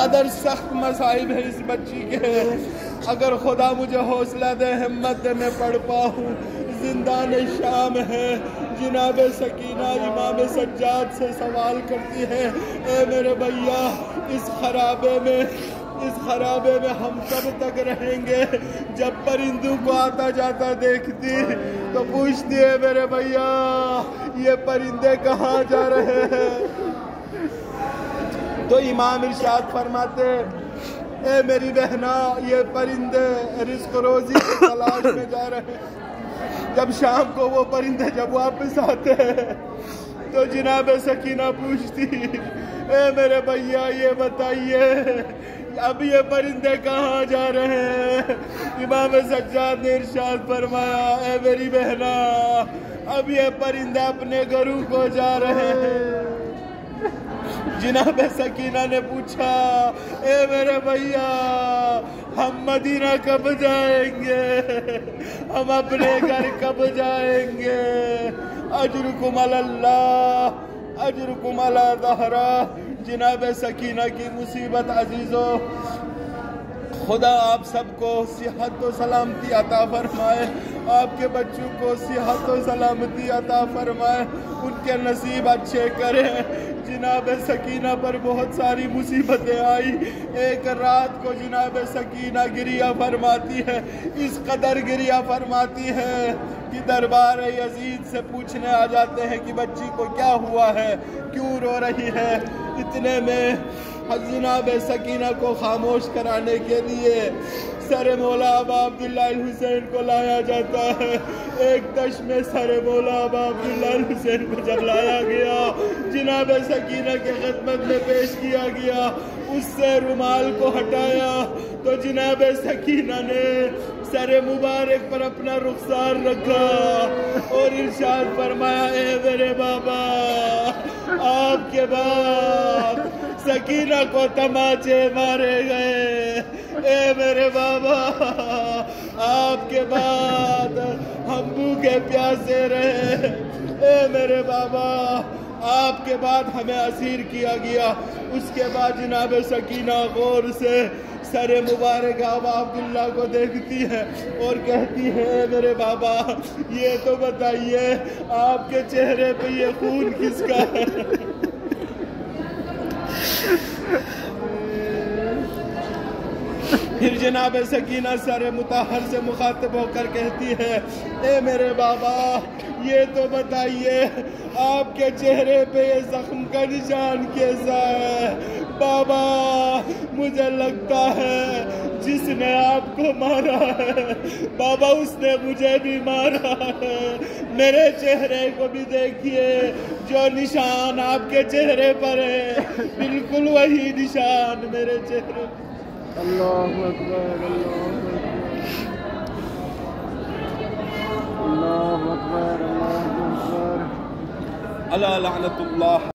قدر سخت مصائب ہے اس بچی کے، اگر خدا مجھے حوصلہ دے، ہمت دے، میں پڑھ پاؤں۔ زندان شام ہے، جناب سکینہ امام سجاد سے سوال کرتی ہے، اے میرے بھیا اس خرابے میں ہم کب تک رہیں گے؟ جب پرندوں کو آتا جاتا دیکھتی تو پوچھتی ہے، میرے بھیا یہ پرندے کہاں جا رہے ہیں؟ تو امام ارشاد فرماتے، اے میری بہنا یہ پرندے رزق روزی کی تلاش میں جا رہے ہیں۔ جب شام کو وہ پرندے جب واپس آتے ہیں تو جناب سکینہ پوچھتی، اے میرے بھیا یہ بتائیے اب یہ پرندے کہاں جا رہے ہیں؟ امام سجاد نے ارشاد فرمایا، اے میری بہنا اب یہ پرندے اپنے گھروں کو جا رہے ہیں۔ جناب سکینہ نے پوچھا، اے میرے بھیا ہم مدینہ کب جائیں گے؟ ہم اپنے گھر کب جائیں گے؟ اجرکم علی اللہ اجرکم علی ظہرہ۔ جناب سکینہ کی مصیبت عزیزو، خدا آپ سب کو صحت و سلامتی عطا فرمائے، آپ کے بچوں کو صحت و سلامتی عطا فرمائے، ان کے نصیب اچھے کرے۔ جناب سکینہ پر بہت ساری مصیبتیں آئی، ایک رات کو جناب سکینہ گریہ فرماتی ہے، اس قدر گریہ فرماتی ہے کہ دربار یزید سے پوچھنے آ جاتے ہیں کہ بچی کو کیا ہوا ہے، کیوں رو رہی ہے؟ اتنے میں جناب سکینہ کو خاموش کرانے کے لیے سر مولا ابا عبداللہ الحسین کو لایا جاتا ہے۔ ایک دش میں سر مولا ابا عبداللہ الحسین کو جب لایا گیا، جناب سکینہ کے خدمت میں پیش کیا گیا، اس سے رومال کو ہٹایا تو جناب سکینہ نے سر مبارک پر اپنا رخسار رکھا اور ارشاد فرمایا، اے میرے بابا آپ کے بعد سکینہ کو تماچے مارے گئے، اے میرے بابا آپ کے بعد ہم بھوکے پیاسے رہے، اے میرے بابا آپ کے بعد ہمیں اسیر کیا گیا۔ اس کے بعد جناب سکینہ غور سے سر مبارک ابا عبداللہ کو دیکھتی ہے اور کہتی ہے، اے میرے بابا یہ تو بتائیے آپ کے چہرے پہ یہ خون کس کا ہے؟ پھر جناب سکینہ سر مطہر سے مخاطب ہو کر کہتی ہے، اے میرے بابا یہ تو بتائیے آپ کے چہرے پہ یہ زخم کا نشان کیسا ہے؟ بابا مجھے لگتا ہے جس نے آپ کو مارا ہے بابا اس نے مجھے بھی مارا ہے، میرے چہرے کو بھی دیکھیے، جو نشان آپ کے چہرے پر ہے بالکل وہی نشان میرے چہرے پر۔ اللہ اکبر اللہ اکبر اللہ اکبر اللہ اکبر۔ الا لعنت اللہ